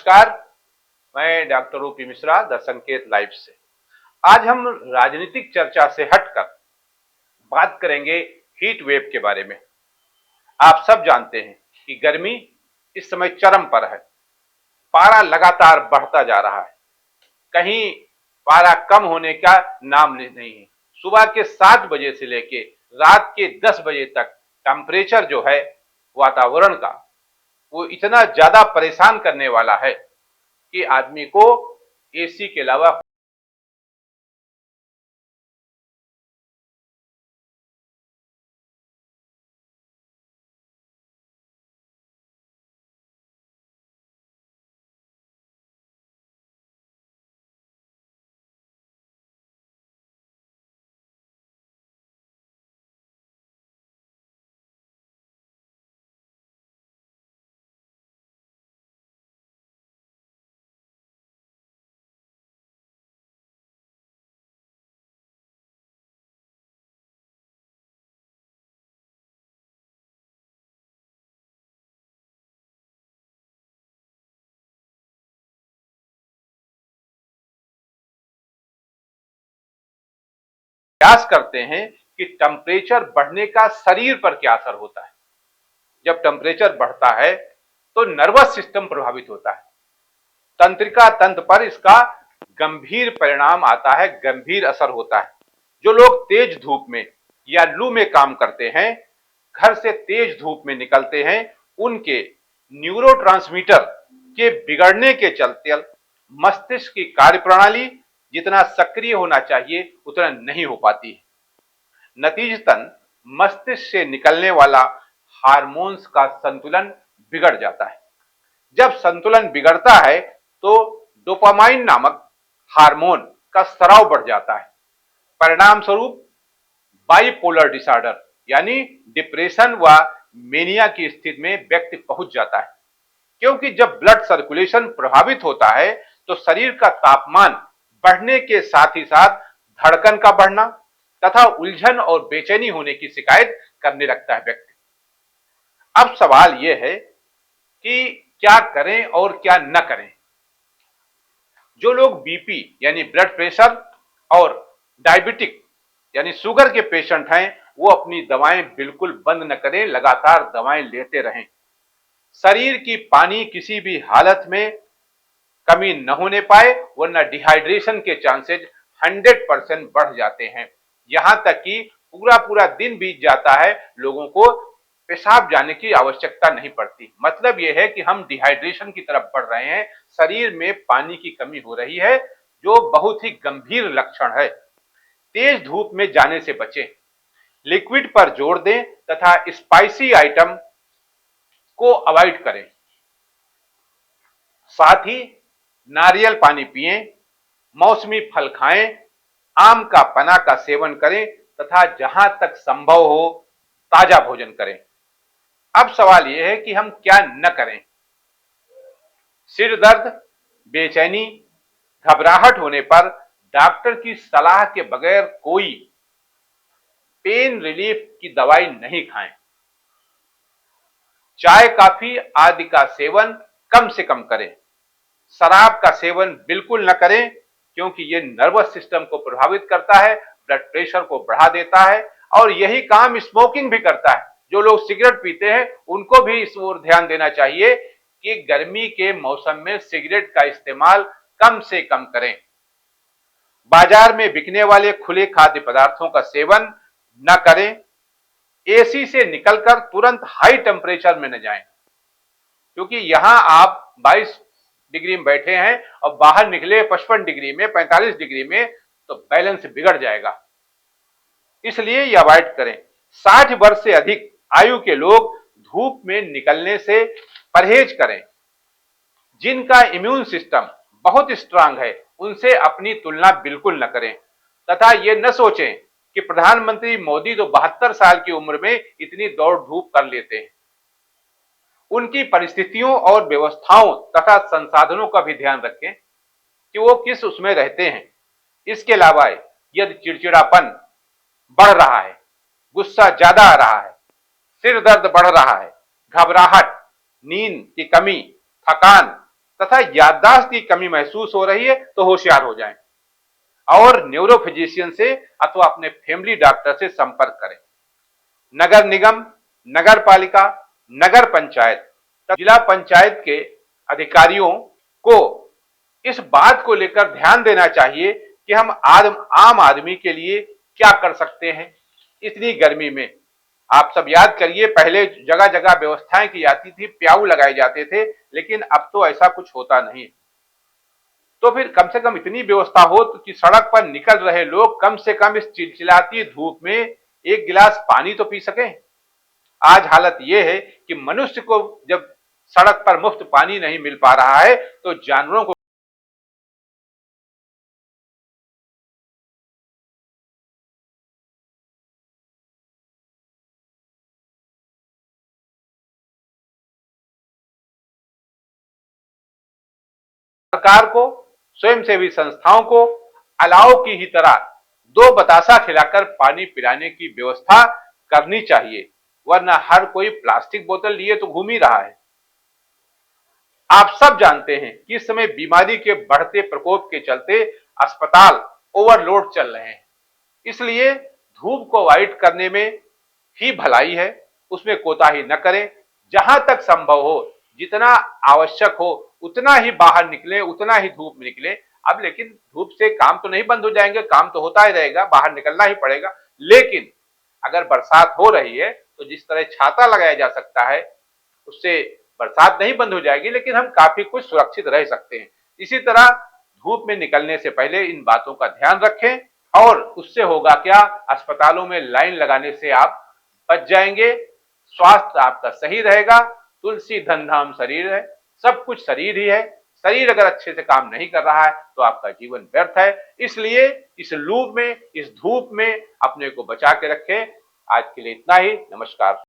नमस्कार। मैं doctor OP Mishra the संकेत लाइव से। आज हम राजनीतिक चर्चा से हटकर बात करेंगे हीट वेव के बारे में। आप सब जानते हैं कि गर्मी इस समय चरम पर है। पारा लगातार बढ़ता जा रहा है। कहीं पारा कम होने का नाम नहीं है। सुबह के 7 बजे से लेके रात के 10 बजे तक टेम्परेचर जो है वातावरण का, वो इतना ज्यादा परेशान करने वाला है कि आदमी को एसी के अलावा प्रयास करते हैं कि टेम्परेचर बढ़ने का शरीर पर क्या असर होता है। जब टेम्परेचर बढ़ता है तो नर्वस सिस्टम प्रभावित होता है। तंत्रिका तंत्र पर इसका गंभीर परिणाम आता है, गंभीर असर होता है। जो लोग तेज धूप में या लू में काम करते हैं, घर से तेज धूप में निकलते हैं, उनके न्यूरोट्रांसमीटर के बिगड़ने के चलते मस्तिष्क की कार्यप्रणाली जितना सक्रिय होना चाहिए उतना नहीं हो पाती है। नतीजतन मस्तिष्क से निकलने वाला हार्मोन्स का संतुलन बिगड़ जाता है। जब संतुलन बिगड़ता है तो डोपामाइन नामक हार्मोन का स्राव बढ़ जाता है। परिणाम स्वरूप बाइपोलर डिसऑर्डर यानी डिप्रेशन व मेनिया की स्थिति में व्यक्ति पहुंच जाता है। क्योंकि जब ब्लड सर्कुलेशन प्रभावित होता है तो शरीर का तापमान बढ़ने के साथ ही साथ धड़कन का बढ़ना तथा उलझन और बेचैनी होने की शिकायत करने लगता है व्यक्ति। अब सवाल यह है कि क्या करें और क्या न करें। जो लोग बीपी यानी ब्लड प्रेशर और डायबिटिक यानी शुगर के पेशेंट हैं, वो अपनी दवाएं बिल्कुल बंद न करें, लगातार दवाएं लेते रहें। शरीर की पानी किसी भी हालत में कमी न होने पाए, वरना डिहाइड्रेशन के चांसेस 100% बढ़ जाते हैं। यहां तक कि पूरा पूरा दिन बीत जाता है, लोगों को पेशाब जाने की आवश्यकता नहीं पड़ती। मतलब यह है कि हम डिहाइड्रेशन की तरफ बढ़ रहे हैं, शरीर में पानी की कमी हो रही है, जो बहुत ही गंभीर लक्षण है। तेज धूप में जाने से बचें, लिक्विड पर जोर दें तथा स्पाइसी आइटम को अवॉइड करें। साथ ही नारियल पानी पिएं, मौसमी फल खाएं, आम का पन्ना का सेवन करें तथा जहां तक संभव हो ताजा भोजन करें। अब सवाल यह है कि हम क्या न करें। सिर दर्द, बेचैनी, घबराहट होने पर डॉक्टर की सलाह के बगैर कोई पेन रिलीफ की दवाई नहीं खाएं। चाय, कॉफी आदि का सेवन कम से कम करें। शराब का सेवन बिल्कुल न करें, क्योंकि यह नर्वस सिस्टम को प्रभावित करता है, ब्लड प्रेशर को बढ़ा देता है और यही काम स्मोकिंग भी करता है। जो लोग सिगरेट पीते हैं उनको भी इस ओर ध्यान देना चाहिए कि गर्मी के मौसम में सिगरेट का इस्तेमाल कम से कम करें। बाजार में बिकने वाले खुले खाद्य पदार्थों का सेवन न करें। एसी से निकलकर तुरंत हाई टेम्परेचर में न जाएं, क्योंकि यहां आप 22 डिग्री में बैठे हैं और बाहर निकले 55 डिग्री में, 45 डिग्री में, तो बैलेंस बिगड़ जाएगा। इसलिए ये अवॉइड करें। 60 वर्ष से अधिक आयु के लोग धूप में निकलने से परहेज करें। जिनका इम्यून सिस्टम बहुत स्ट्रांग है, उनसे अपनी तुलना बिल्कुल न करें तथा ये न सोचें कि प्रधानमंत्री मोदी तो 72 साल की उम्र में इतनी दौड़ धूप कर लेते हैं। उनकी परिस्थितियों और व्यवस्थाओं तथा संसाधनों का भी ध्यान रखें कि वो किस उसमें रहते हैं। इसके अलावा यदि चिड़चिड़ापन बढ़ रहा है, गुस्सा ज्यादा आ रहा है, सिर दर्द बढ़ रहा है, घबराहट, नींद की कमी, थकान तथा याददाश्त की कमी महसूस हो रही है तो होशियार हो जाएं और न्यूरो फिजिशियन से अथवा अपने फैमिली डॉक्टर से संपर्क करें। नगर निगम, नगर पालिका, नगर पंचायत, जिला पंचायत के अधिकारियों को इस बात को लेकर ध्यान देना चाहिए कि हम आम आदमी के लिए क्या कर सकते हैं इतनी गर्मी में। आप सब याद करिए, पहले जगह जगह व्यवस्थाएं की जाती थी, प्याऊ लगाए जाते थे, लेकिन अब तो ऐसा कुछ होता नहीं। तो फिर कम से कम इतनी व्यवस्था हो तो कि सड़क पर निकल रहे लोग कम से कम इस चिलचिलाती धूप में एक गिलास पानी तो पी सकें। आज हालत यह है कि मनुष्य को जब सड़क पर मुफ्त पानी नहीं मिल पा रहा है तो जानवरों को सरकार को, स्वयंसेवी संस्थाओं को अलाव की ही तरह दो बतासा खिलाकर पानी पिलाने की व्यवस्था करनी चाहिए, वरना हर कोई प्लास्टिक बोतल लिए तो घूम ही रहा है। आप सब जानते हैं कि इस समय बीमारी के बढ़ते प्रकोप के चलते अस्पताल ओवरलोड चल रहे हैं, इसलिए धूप को अवॉइड करने में ही भलाई है, उसमें कोताही न करें। जहां तक संभव हो, जितना आवश्यक हो उतना ही बाहर निकले, उतना ही धूप में निकले। अब लेकिन धूप से काम तो नहीं बंद हो जाएंगे, काम तो होता ही रहेगा, बाहर निकलना ही पड़ेगा। लेकिन अगर बरसात हो रही है तो जिस तरह छाता लगाया जा सकता है, उससे बरसात नहीं बंद हो जाएगी, लेकिन हम काफी कुछ सुरक्षित रह सकते हैं। इसी तरह धूप में निकलने से पहले इन बातों का ध्यान रखें और उससे होगा क्या, अस्पतालों में लाइन लगाने से आप बच जाएंगे, स्वास्थ्य आपका सही रहेगा। तुलसी धन धाम शरीर है, सब कुछ शरीर ही है। शरीर अगर अच्छे से काम नहीं कर रहा है तो आपका जीवन व्यर्थ है। इसलिए इस लू में, इस धूप में अपने को बचा के रखें। आज के लिए इतना ही। नमस्कार।